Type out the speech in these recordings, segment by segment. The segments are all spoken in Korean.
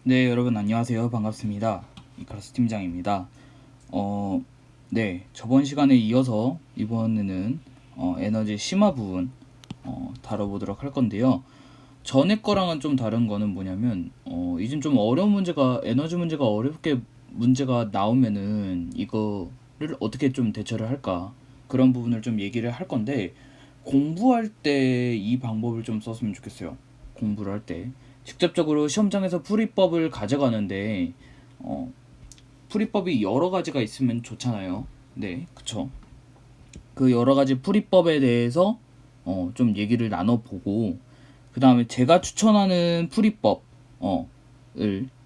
네, 여러분 안녕하세요. 반갑습니다. 이카루스 팀장입니다. 네, 저번 시간에 이어서 이번에는 에너지 심화 부분 다뤄보도록 할 건데요. 전에 거랑은 좀 다른 거는 뭐냐면 이젠 좀 어려운 문제가 에너지 문제가 어렵게 문제가 나오면은 이거를 어떻게 좀 대처를 할까 그런 부분을 좀 얘기를 할 건데 공부할 때 이 방법을 좀 썼으면 좋겠어요. 공부를 할 때 직접적으로 시험장에서 풀이법을 가져가는데 어, 풀이법이 여러 가지가 있으면 좋잖아요. 네, 그쵸. 그 여러 가지 풀이법에 대해서 좀 얘기를 나눠보고 그 다음에 제가 추천하는 풀이법을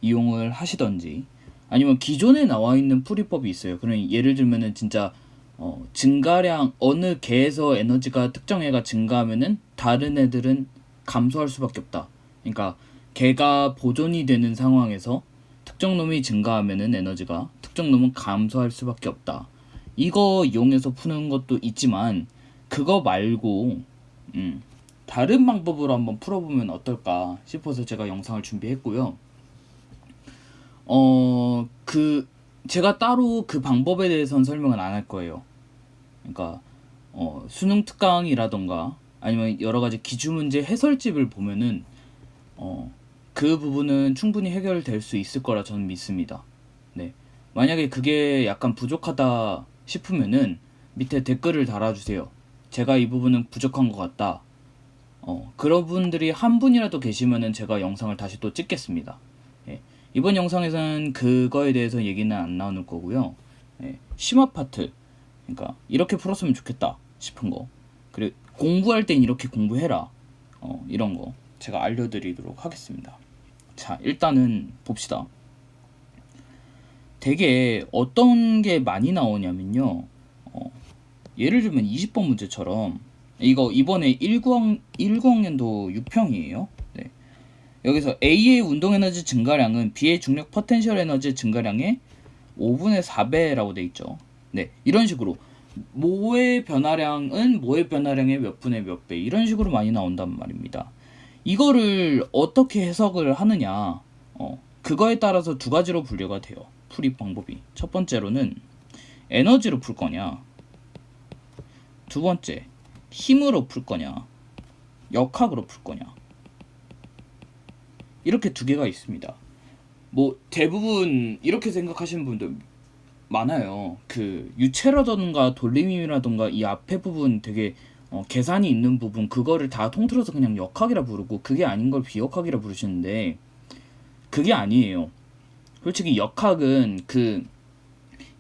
이용을 하시던지 아니면 기존에 나와 있는 풀이법이 있어요. 그럼 예를 들면은 진짜 증가량 어느 개에서 에너지가 특정 애가 증가하면은 다른 애들은 감소할 수밖에 없다. 그러니까 개가 보존이 되는 상황에서 특정 놈이 증가하면은 에너지가 특정 놈은 감소할 수밖에 없다. 이거 이용해서 푸는 것도 있지만 그거 말고 다른 방법으로 한번 풀어보면 어떨까 싶어서 제가 영상을 준비했고요. 그 제가 따로 그 방법에 대해서는 설명은 안 할 거예요. 그러니까 수능 특강이라던가 아니면 여러 가지 기출문제 해설집을 보면은 그 부분은 충분히 해결될 수 있을 거라 저는 믿습니다. 네. 만약에 그게 약간 부족하다 싶으면은 밑에 댓글을 달아주세요. 제가 이 부분은 부족한 것 같다. 그런 분들이 한 분이라도 계시면은 제가 영상을 다시 또 찍겠습니다. 예. 이번 영상에서는 그거에 대해서 얘기는 안 나눌 거고요. 예. 심화 파트. 그러니까 이렇게 풀었으면 좋겠다 싶은 거. 그리고 공부할 땐 이렇게 공부해라. 이런 거 제가 알려드리도록 하겠습니다. 자, 일단은 봅시다. 되게 어떤 게 많이 나오냐면요. 예를 들면 20번 문제처럼 이거 이번에 19학년도 6평이에요. 네. 여기서 A의 운동 에너지 증가량은 B의 중력 포텐셜 에너지 증가량의 5분의 4배라고 돼 있죠. 네. 이런 식으로 모의 변화량은 모의 변화량의 몇 분의 몇 배 이런 식으로 많이 나온단 말입니다. 이거를 어떻게 해석을 하느냐 그거에 따라서 두 가지로 분류가 돼요. 풀이 방법이. 첫 번째로는 에너지로 풀 거냐, 두 번째 힘으로 풀 거냐, 역학으로 풀 거냐, 이렇게 두 개가 있습니다. 뭐 대부분 이렇게 생각하시는 분들 많아요. 그 유체라던가 돌림이라던가 이 앞에 부분 되게 계산이 있는 부분 그거를 다 통틀어서 그냥 역학이라 부르고 그게 아닌 걸 비역학이라 부르시는데 그게 아니에요. 솔직히 역학은 그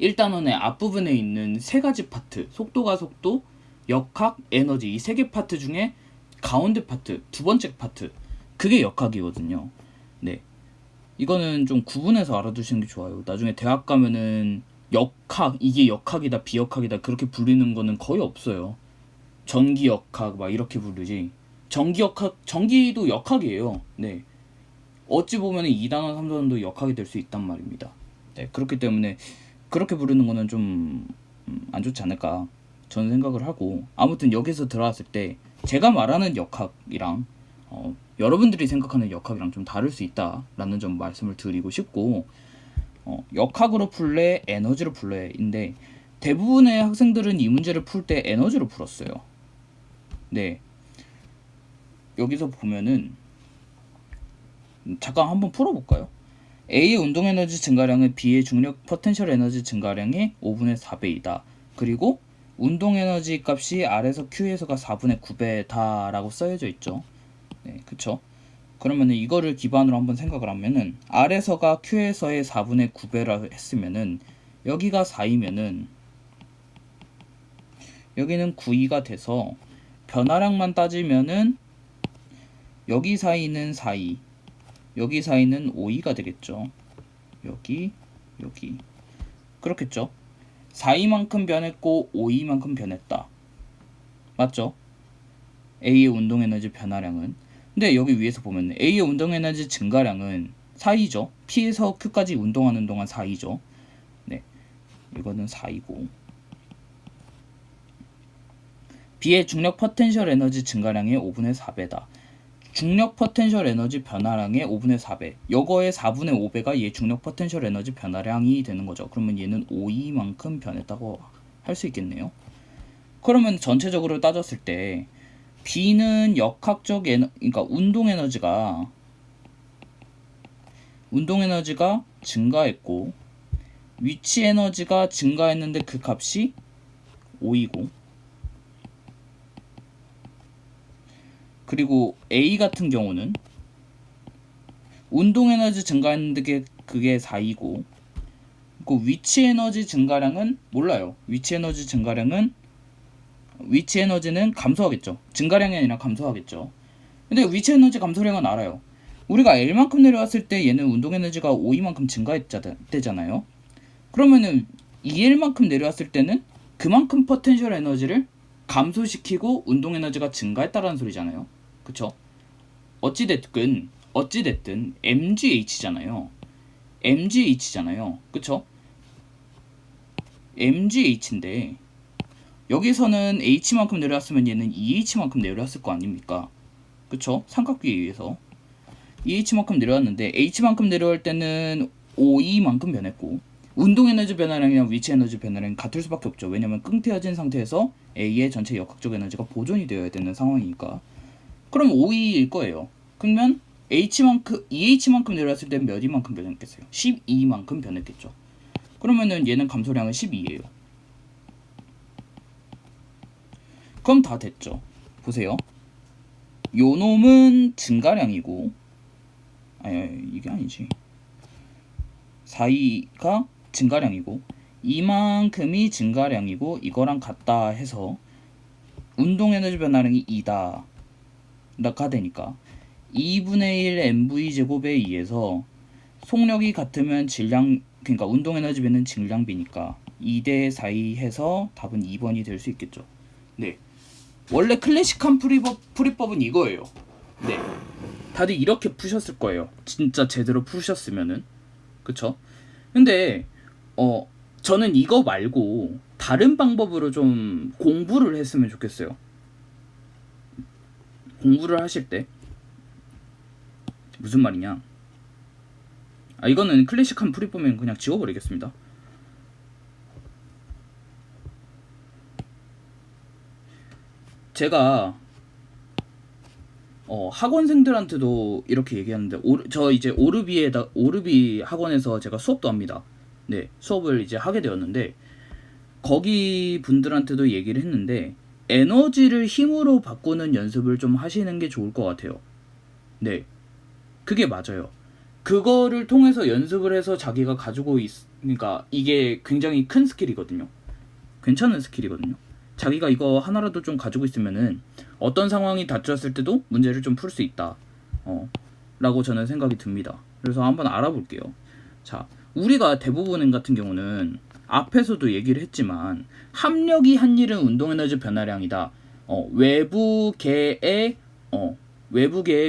1단원의 앞부분에 있는 세 가지 파트 속도가 속도, 역학, 에너지 이 세 개 파트 중에 가운데 파트 두 번째 파트 그게 역학이거든요. 네, 이거는 좀 구분해서 알아두시는 게 좋아요. 나중에 대학 가면은 역학 이게 역학이다 비역학이다 그렇게 불리는 거는 거의 없어요. 전기 역학 막 이렇게 부르지. 전기 역학 전기도 역학이에요. 네, 어찌 보면 2단원 3단원도 역학이 될 수 있단 말입니다. 네, 그렇기 때문에 그렇게 부르는 거는 좀 안 좋지 않을까 저는 생각을 하고 아무튼 여기서 들어왔을 때 제가 말하는 역학이랑 여러분들이 생각하는 역학이랑 좀 다를 수 있다라는 점 말씀을 드리고 싶고 역학으로 풀래 에너지로 풀래인데 대부분의 학생들은 이 문제를 풀 때 에너지로 풀었어요. 네, 여기서 보면은 잠깐 한번 풀어볼까요? A의 운동 에너지 증가량은 B의 중력 포텐셜 에너지 증가량의 5분의 4배이다. 그리고 운동 에너지 값이 R에서 Q에서가 4분의 9배다라고 써여져 있죠. 네, 그쵸? 그러면은 이거를 기반으로 한번 생각을 하면은 R에서가 Q에서의 4분의 9배라 했으면은 여기가 4이면은 여기는 9가 돼서 변화량만 따지면은 여기 사이는 4이 여기 사이는 5가 되겠죠. 여기 그렇겠죠. 4이만큼 변했고 5이만큼 변했다. 맞죠? A의 운동 에너지 변화량은. 근데 여기 위에서 보면 A의 운동 에너지 증가량은 4이죠. P에서 Q까지 운동하는 동안 4이죠. 네, 이거는 4이고 B의 중력 포텐셜 에너지 증가량의 5분의 4배다. 중력 포텐셜 에너지 변화량의 5분의 4배. 요거의 4분의 5배가 얘 중력 포텐셜 에너지 변화량이 되는 거죠. 그러면 얘는 OE만큼 변했다고 할 수 있겠네요. 그러면 전체적으로 따졌을 때 B는 역학적 그러니까 운동 에너지가 증가했고 위치 에너지가 증가했는데 그 값이 5이고, 그리고 A 같은 경우는 운동 에너지 증가했는데 그게 4이고, 그 위치 에너지 증가량은 몰라요. 위치 에너지는 감소하겠죠. 증가량이 아니라 감소하겠죠. 근데 위치 에너지 감소량은 알아요. 우리가 L만큼 내려왔을 때 얘는 운동 에너지가 5E만큼 증가했대잖아요. 그러면은 2L만큼 내려왔을 때는 그만큼 포텐셜 에너지를 감소시키고 운동 에너지가 증가했다라는 소리잖아요. 그쵸? 어찌됐든 MGH잖아요. 그쵸? MGH인데 여기서는 H만큼 내려왔으면 얘는 EH만큼 내려왔을 거 아닙니까? 그쵸? 삼각비에 의해서 EH만큼 내려왔는데 H만큼 내려올 때는 OE만큼 변했고, 운동 에너지 변화량이랑 위치 에너지 변화량이 같을 수밖에 없죠. 왜냐면 끙트여진 상태에서 A의 전체 역학적 에너지가 보존이 되어야 되는 상황이니까. 그럼 OE일 거예요. 그러면 EH만큼 내려왔을 때 몇 E만큼 변했겠어요? 12만큼 변했겠죠. 그러면은 얘는 감소량은 12예요. 그럼 다 됐죠. 보세요. 요 놈은 증가량이고, 이게 아니지. 4가 증가량이고 이만큼이 증가량이고 이거랑 같다 해서 운동 에너지 변화량이 2다 라가 되니까 2분의 1 mv 제곱에 의해서 속력이 같으면 질량, 그러니까 운동 에너지 배는 질량비니까 2대 4이 해서 답은 2번이 될 수 있겠죠. 네, 원래 클래식한 풀이법은 이거예요. 네, 다들 이렇게 푸셨을 거예요. 진짜 제대로 푸셨으면은. 그쵸? 근데 저는 이거 말고 다른 방법으로 좀 공부를 했으면 좋겠어요. 공부를 하실 때 무슨 말이냐, 이거는 클래식한 풀이법이면 그냥 지워버리겠습니다. 제가 학원생들한테도 이렇게 얘기하는데, 저 이제 오르비 학원에서 제가 수업도 합니다. 네, 수업을 이제 하게 되었는데 거기 분들한테도 얘기를 했는데 에너지를 힘으로 바꾸는 연습을 좀 하시는 게 좋을 것 같아요. 네, 그게 맞아요. 그거를 통해서 연습을 해서 자기가 가지고 그러니까 이게 굉장히 큰 스킬이거든요. 괜찮은 스킬이거든요. 자기가 이거 하나라도 좀 가지고 있으면은 어떤 상황이 닥쳤을 때도 문제를 좀 풀 수 있다 라고 저는 생각이 듭니다. 그래서 한번 알아볼게요. 자, 우리가 대부분 같은 경우는 앞에서도 얘기를 했지만 합력이 한 일은 운동에너지 변화량이다. 외부계의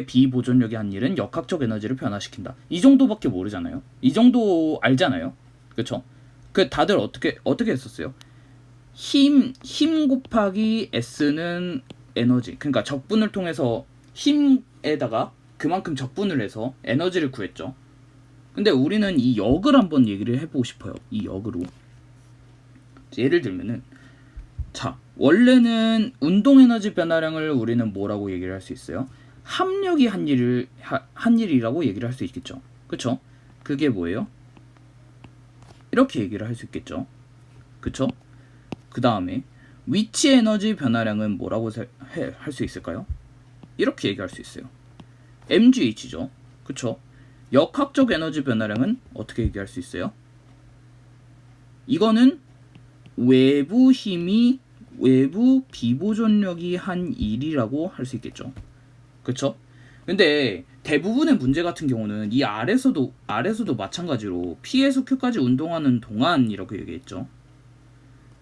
비보존력이 한 일은 역학적 에너지를 변화시킨다. 이 정도밖에 모르잖아요. 이 정도 알잖아요. 그쵸? 다들 어떻게 했었어요? 힘 곱하기 S는 에너지, 그러니까 적분을 통해서 힘에다가 그만큼 적분을 해서 에너지를 구했죠. 근데 우리는 이 역을 한번 얘기를 해보고 싶어요. 이 역으로 예를 들면은, 자, 원래는 운동 에너지 변화량을 우리는 뭐라고 얘기를 할 수 있어요? 합력이 한 일이라고 얘기를 할 수 있겠죠. 그쵸? 그게 뭐예요? 이렇게 얘기를 할 수 있겠죠. 그쵸? 그 다음에 위치 에너지 변화량은 뭐라고 할 수 있을까요? 이렇게 얘기할 수 있어요. MGH죠. 그쵸? 역학적 에너지 변화량은 어떻게 얘기할 수 있어요? 이거는 외부 비보존력이 한 일이라고 할 수 있겠죠. 그쵸? 근데 대부분의 문제 같은 경우는 이 아래서도 마찬가지로 P에서 Q까지 운동하는 동안이라고 얘기했죠.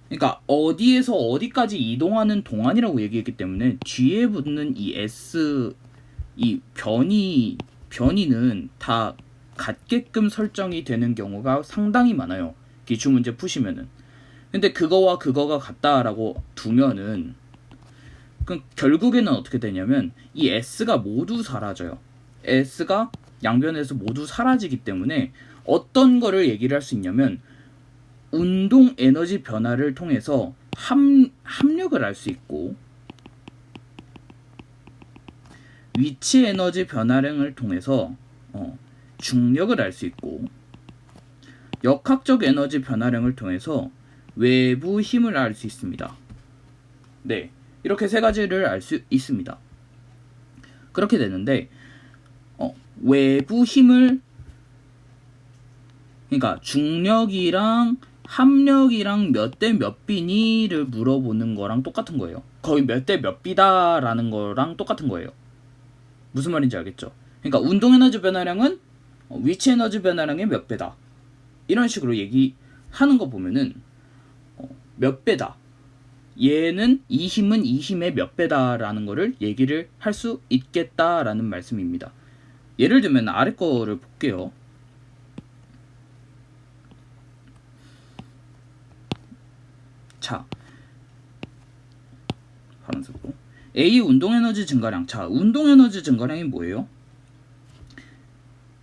그러니까 어디에서 어디까지 이동하는 동안이라고 얘기했기 때문에 뒤에 붙는 이 S, 이 변이는 다 같게끔 설정이 되는 경우가 상당히 많아요. 기출문제 푸시면은. 근데 그거와 그거가 같다라고 두면은 그럼 결국에는 어떻게 되냐면 이 S가 모두 사라져요. S가 양변에서 모두 사라지기 때문에 어떤 거를 얘기를 할 수 있냐면 운동 에너지 변화를 통해서 합력을 알 수 있고 위치 에너지 변화량을 통해서 중력을 알 수 있고 역학적 에너지 변화량을 통해서 외부 힘을 알 수 있습니다. 네, 이렇게 세 가지를 알 수 있습니다. 그렇게 되는데 외부 힘을 그러니까 중력이랑 합력이랑 몇 대 몇 비니를 물어보는 거랑 똑같은 거예요. 거의 몇 대 몇 비다라는 거랑 똑같은 거예요. 무슨 말인지 알겠죠? 그러니까 운동 에너지 변화량은 위치 에너지 변화량의 몇 배다. 이런 식으로 얘기하는 거 보면은 몇 배다. 얘는 이 힘은 이 힘의 몇 배다라는 거를 얘기를 할 수 있겠다라는 말씀입니다. 예를 들면 아래 거를 볼게요. 자, 파란색으로 A 운동 에너지 증가량. 자, 운동 에너지 증가량이 뭐예요?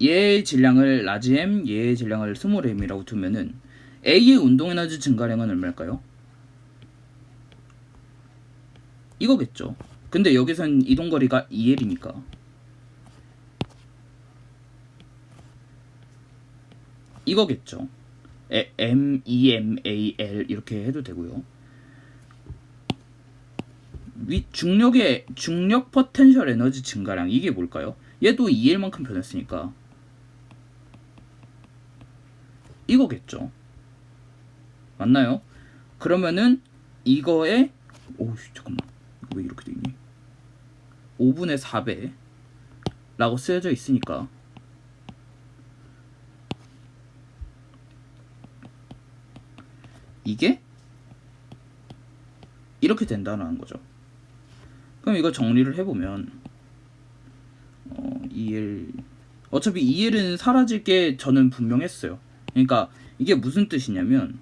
얘의 질량을 라지 M, 얘의 질량을 스몰 m이라고 두면은 A의 운동 에너지 증가량은 얼마일까요? 이거겠죠. 근데 여기선 이동거리가 2L이니까 이거겠죠. M, E, M, A, L 이렇게 해도 되고요. 중력의 중력 포텐셜 에너지 증가량 이게 뭘까요? 얘도 2L만큼 변했으니까 이거겠죠. 맞나요? 그러면은 이거에 잠깐만 이거 왜 이렇게 돼있니? 5분의 4배 라고 쓰여져 있으니까 이게 이렇게 된다는 거죠. 그럼 이거 정리를 해보면 2L 어차피 2L은 사라질 게 저는 분명했어요. 그러니까 이게 무슨 뜻이냐면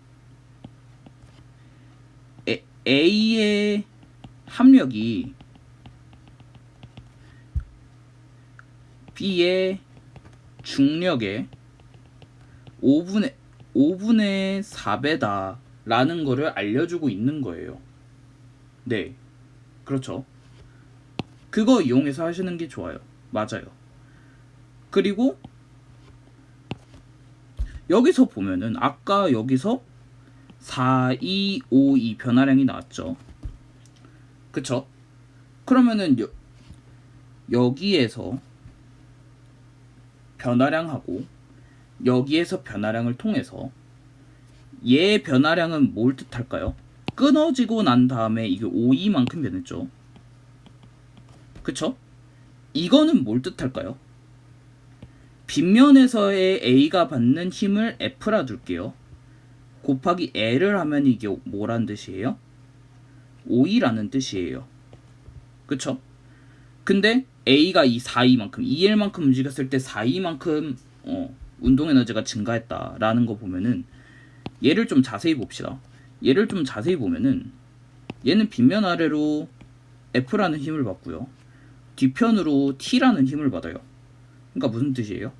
A의 합력이 B의 중력의 5분의 4배다 라는 거를 알려주고 있는 거예요. 네, 그렇죠. 그거 이용해서 하시는 게 좋아요. 맞아요. 그리고 여기서 보면은 아까 여기서 4252 변화량이 나왔죠. 그쵸? 그러면은 여기에서 변화량하고 여기에서 변화량을 통해서 얘 변화량은 뭘 뜻할까요? 끊어지고 난 다음에 이게 52만큼 변했죠. 그쵸? 이거는 뭘 뜻할까요? 빗면에서의 A가 받는 힘을 F라 둘게요. 곱하기 L을 하면 이게 뭐란 뜻이에요? 5E라는 뜻이에요. 그쵸? 근데 A가 이 4E만큼 2L만큼 움직였을 때 4E만큼 운동 에너지가 증가했다라는 거 보면은 얘를 좀 자세히 봅시다. 얘를 좀 자세히 보면은 얘는 빗면 아래로 F라는 힘을 받고요. 뒤편으로 T라는 힘을 받아요. 그러니까 무슨 뜻이에요?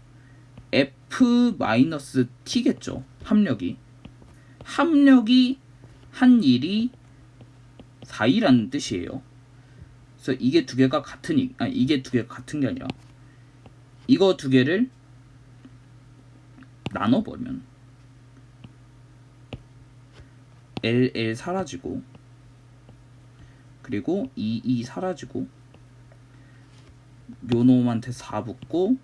F-T겠죠. 합력이 한 일이 4이라는 뜻이에요. 그래서 이게 두 개가 이게 두 개가 같은 게 아니라 이거 두 개를 나눠버리면 LL 사라지고 그리고 2 사라지고 요놈한테 4 붙고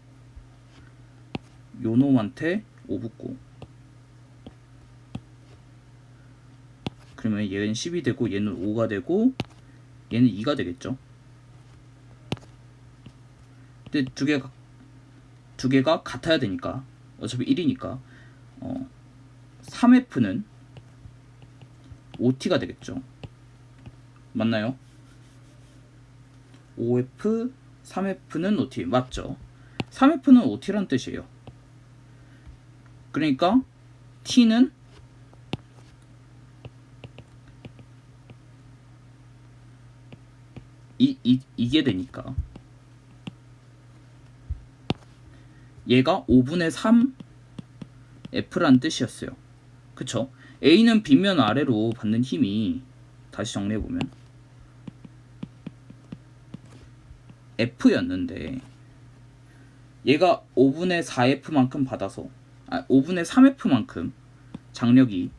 요놈한테 5 붙고 그러면 얘는 10이 되고 얘는 5가 되고 얘는 2가 되겠죠. 근데 두 개가 같아야 되니까 어차피 1이니까 3F는 5T가 되겠죠. 맞나요? 5F 3F는 5T 맞죠? 3F는 5T란 뜻이에요. 그러니까 T는 이게 되니까 얘가 5분의 3 F란 뜻이었어요. 그쵸? A는 빗면 아래로 받는 힘이, 다시 정리해보면 F였는데 얘가 5분의 4F만큼 받아서 5분의 3F만큼 장력이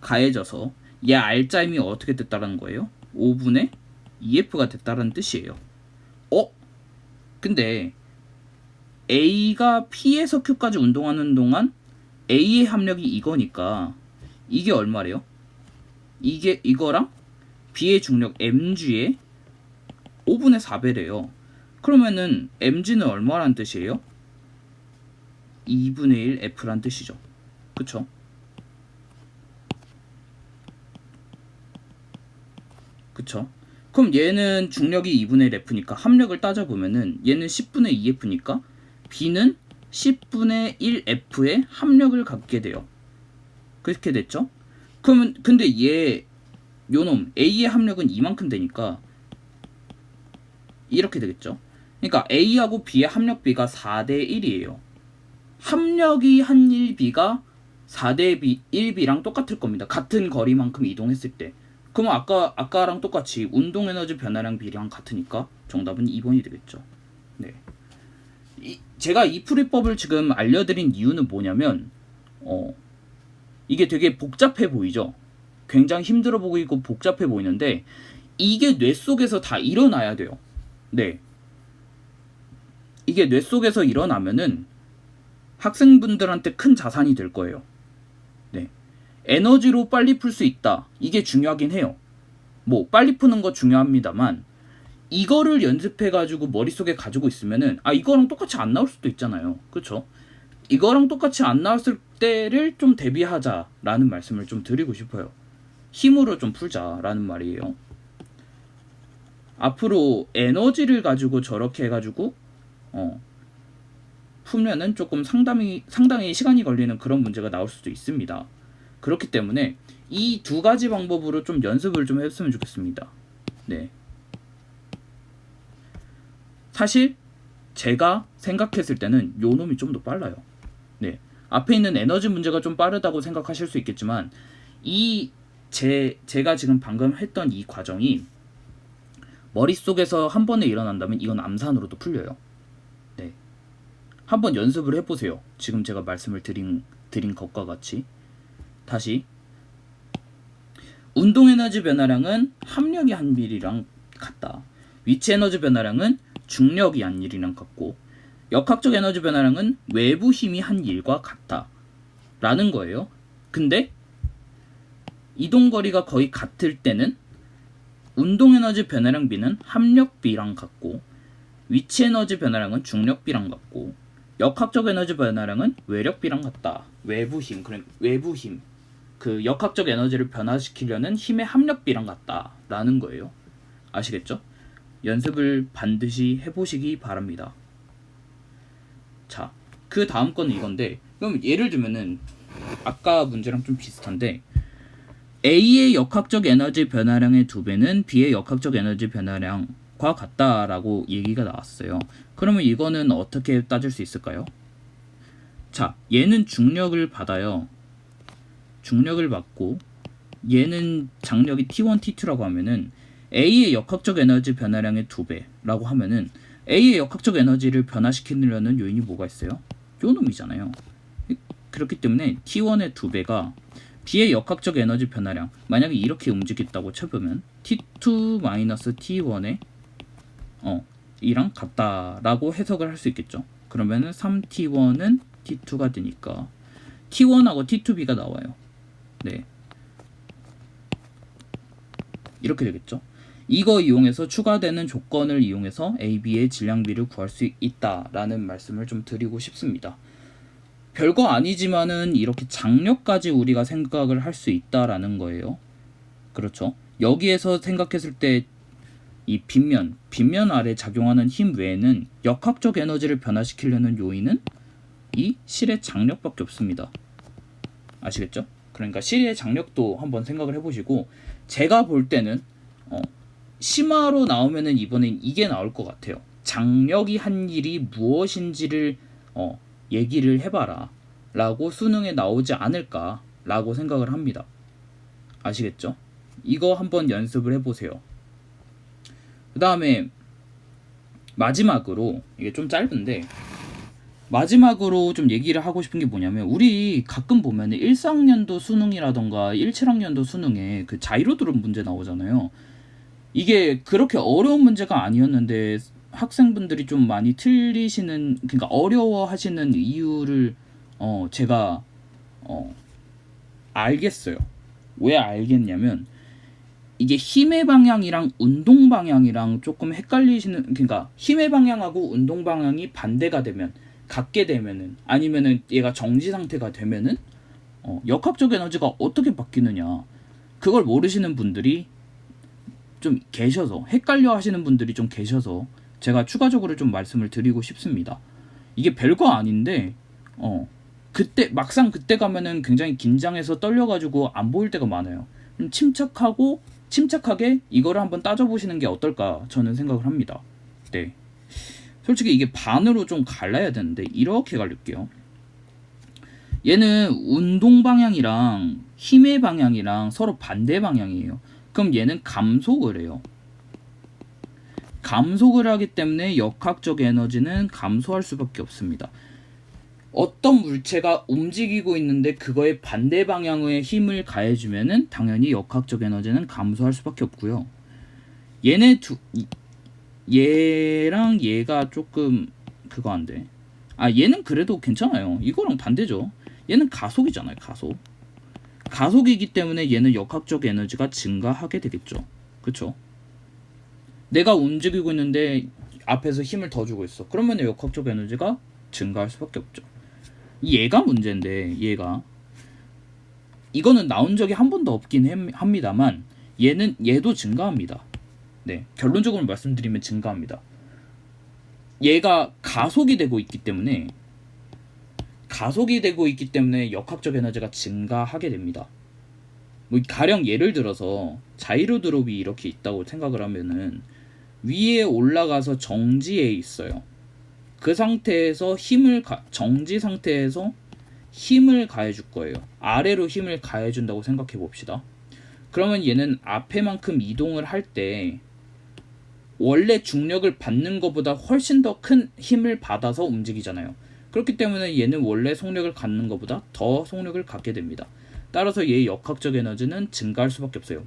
가해져서 얘 R자임이 어떻게 됐다라는 거예요? 5분의 2F가 됐다라는 뜻이에요. 근데 A가 P에서 Q까지 운동하는 동안 A의 합력이 이거니까 이게 얼마래요? 이거랑 B의 중력 mg의 5분의 4배래요. 그러면은 mg는 얼마란 뜻이에요? 2분의 1 F란 뜻이죠. 그쵸? 그쵸? 그럼 얘는 중력이 2분의 1 F니까 합력을 따져보면은 얘는 10분의 2 F니까 B는 10분의 1 F의 합력을 갖게 돼요. 그렇게 됐죠? 그러면 근데 요놈 A의 합력은 이만큼 되니까 이렇게 되겠죠? 그러니까 A하고 B의 합력비가 4대 1이에요. 합력이 한 1B가 4대 1B랑 똑같을 겁니다. 같은 거리만큼 이동했을 때. 그러면 아까랑 똑같이 운동 에너지 변화량 비랑 같으니까 정답은 2번이 되겠죠. 네. 제가 이 풀이법을 지금 알려드린 이유는 뭐냐면 이게 되게 복잡해 보이죠. 굉장히 힘들어 보이고 복잡해 보이는데 이게 뇌 속에서 다 일어나야 돼요. 네. 이게 뇌 속에서 일어나면은 학생분들한테 큰 자산이 될 거예요. 네. 에너지로 빨리 풀 수 있다. 이게 중요하긴 해요. 뭐 빨리 푸는 거 중요합니다만 이거를 연습해가지고 머릿속에 가지고 있으면은 이거랑 똑같이 안 나올 수도 있잖아요. 그쵸? 이거랑 똑같이 안 나왔을 때를 좀 대비하자라는 말씀을 좀 드리고 싶어요. 힘으로 좀 풀자라는 말이에요. 앞으로 에너지를 가지고 저렇게 해가지고 풀면은 조금 상당히 시간이 걸리는 그런 문제가 나올 수도 있습니다. 그렇기 때문에 이 두 가지 방법으로 좀 연습을 좀 했으면 좋겠습니다. 네. 사실 제가 생각했을 때는 요 놈이 좀 더 빨라요. 네. 앞에 있는 에너지 문제가 좀 빠르다고 생각하실 수 있겠지만 제가 지금 방금 했던 이 과정이 머릿속에서 한 번에 일어난다면 이건 암산으로도 풀려요. 네. 한번 연습을 해보세요. 지금 제가 말씀을 드린 것과 같이. 다시 운동 에너지 변화량은 합력이 한 일이랑 같다. 위치 에너지 변화량은 중력이 한 일이랑 같고 역학적 에너지 변화량은 외부 힘이 한 일과 같다 라는 거예요. 근데 이동거리가 거의 같을 때는 운동 에너지 변화량 B는 합력 B랑 같고 위치 에너지 변화량은 중력 B랑 같고 역학적 에너지 변화량은 외력 B랑 같다. 외부 힘, 그 역학적 에너지를 변화시키려는 힘의 합력 B랑 같다 라는 거예요. 아시겠죠? 연습을 반드시 해보시기 바랍니다. 자, 그 다음 거는 이건데, 그럼 예를 들면은 아까 문제랑 좀 비슷한데 A의 역학적 에너지 변화량의 2배는 B의 역학적 에너지 변화량과 같다라고 얘기가 나왔어요. 그러면 이거는 어떻게 따질 수 있을까요? 자, 얘는 중력을 받아요. 중력을 받고 얘는 장력이 T1, T2라고 하면은 A의 역학적 에너지 변화량의 2배라고 하면은 A의 역학적 에너지를 변화시키려는 요인이 뭐가 있어요? 요 놈이잖아요. 그렇기 때문에 T1의 2배가 B의 역학적 에너지 변화량, 만약에 이렇게 움직였다고 쳐보면 T2-T1의 이랑 같다라고 해석을 할 수 있겠죠. 그러면은 3T1은 T2가 되니까 T1하고 T2B가 나와요. 네. 이렇게 되겠죠. 이거 이용해서 추가되는 조건을 이용해서 AB의 질량비를 구할 수 있다라는 말씀을 좀 드리고 싶습니다. 별거 아니지만은 이렇게 장력까지 우리가 생각을 할 수 있다라는 거예요. 그렇죠. 여기에서 생각했을 때 이 빗면 아래 작용하는 힘 외에는 역학적 에너지를 변화시키려는 요인은 이 실의 장력밖에 없습니다. 아시겠죠? 그러니까 실의 장력도 한번 생각을 해보시고 제가 볼 때는 심화로 나오면은 이번엔 이게 나올 것 같아요. 장력이 한 일이 무엇인지를 얘기를 해봐라 라고 수능에 나오지 않을까 라고 생각을 합니다. 아시겠죠? 이거 한번 연습을 해보세요. 그 다음에 마지막으로, 이게 좀 짧은데 마지막으로 좀 얘기를 하고 싶은 게 뭐냐면, 우리 가끔 보면 14학년도 수능이라던가 17학년도 수능에 그 자이로 드롭 문제 나오잖아요. 이게 그렇게 어려운 문제가 아니었는데 학생분들이 좀 많이 틀리시는, 그러니까 어려워하시는 이유를 제가 알겠어요. 왜 알겠냐면, 이게 힘의 방향이랑 운동 방향이랑 조금 헷갈리시는, 그러니까 힘의 방향하고 운동 방향이 반대가 되면, 같게 되면은, 아니면은 얘가 정지 상태가 되면은 역학적 에너지가 어떻게 바뀌느냐, 그걸 모르시는 분들이 좀 계셔서, 헷갈려 하시는 분들이 좀 계셔서 제가 추가적으로 좀 말씀을 드리고 싶습니다. 이게 별거 아닌데 그때 막상 그때 가면은 굉장히 긴장해서 떨려가지고 안 보일 때가 많아요. 침착하게 이거를 한번 따져보시는 게 어떨까 저는 생각을 합니다. 네, 솔직히 이게 반으로 좀 갈라야 되는데 이렇게 갈릴게요. 얘는 운동 방향이랑 힘의 방향이랑 서로 반대 방향이에요. 그럼 얘는 감속을 해요. 감속을 하기 때문에 역학적 에너지는 감소할 수밖에 없습니다. 어떤 물체가 움직이고 있는데 그거에 반대 방향의 힘을 가해주면은 당연히 역학적 에너지는 감소할 수밖에 없고요. 얘랑 얘가 조금 그거 안 돼. 얘는 그래도 괜찮아요. 이거랑 반대죠. 얘는 가속이잖아요. 가속이기 때문에 얘는 역학적 에너지가 증가하게 되겠죠. 그쵸? 내가 움직이고 있는데 앞에서 힘을 더 주고 있어. 그러면 역학적 에너지가 증가할 수밖에 없죠. 얘가 문제인데, 이거는 나온 적이 한 번도 없긴 합니다만 얘도 증가합니다. 네, 결론적으로 말씀드리면 증가합니다. 얘가 가속이 되고 있기 때문에 역학적 에너지가 증가하게 됩니다. 뭐 가령 예를 들어서 자이로 드롭이 이렇게 있다고 생각을 하면은, 위에 올라가서 정지에 있어요. 그 상태에서 정지 상태에서 힘을 가해줄 거예요. 아래로 힘을 가해준다고 생각해 봅시다. 그러면 얘는 앞에만큼 이동을 할 때 원래 중력을 받는 것보다 훨씬 더 큰 힘을 받아서 움직이잖아요. 그렇기 때문에 얘는 원래 속력을 갖는 것보다 더 속력을 갖게 됩니다. 따라서 얘의 역학적 에너지는 증가할 수밖에 없어요.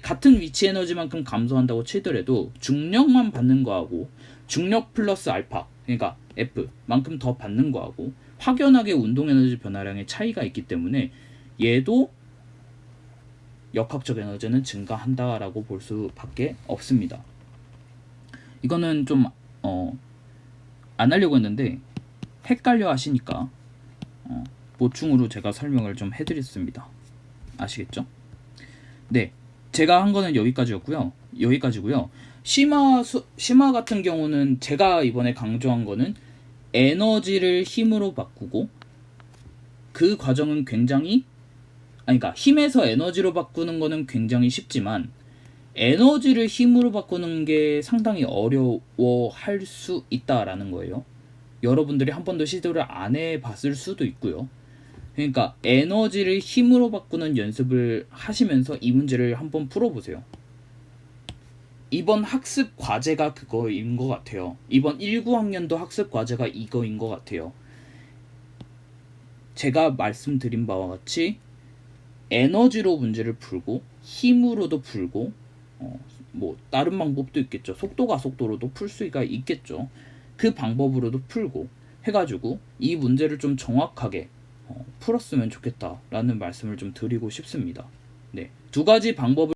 같은 위치 에너지만큼 감소한다고 치더라도 중력만 받는 거하고 중력 플러스 알파, 그러니까 F만큼 더 받는 거하고 확연하게 운동 에너지 변화량의 차이가 있기 때문에 얘도 역학적 에너지는 증가한다라고 볼 수밖에 없습니다. 이거는 좀 안 하려고 했는데 헷갈려 하시니까 보충으로 제가 설명을 좀 해드렸습니다. 아시겠죠? 네, 제가 한 거는 여기까지고요. 심화 같은 경우는 제가 이번에 강조한 거는 에너지를 힘으로 바꾸고, 그 과정은 그러니까 힘에서 에너지로 바꾸는 거는 굉장히 쉽지만 에너지를 힘으로 바꾸는 게 상당히 어려워할 수 있다라는 거예요. 여러분들이 한 번도 시도를 안 해봤을 수도 있고요. 그러니까 에너지를 힘으로 바꾸는 연습을 하시면서 이 문제를 한번 풀어보세요. 이번 학습 과제가 그거인 것 같아요. 이번 19학년도 학습 과제가 이거인 것 같아요. 제가 말씀드린 바와 같이 에너지로 문제를 풀고 힘으로도 풀고 뭐 다른 방법도 있겠죠. 속도로도 풀 수가 있겠죠. 그 방법으로도 풀고 해가지고 이 문제를 좀 정확하게 풀었으면 좋겠다라는 말씀을 좀 드리고 싶습니다. 네, 두 가지 방법을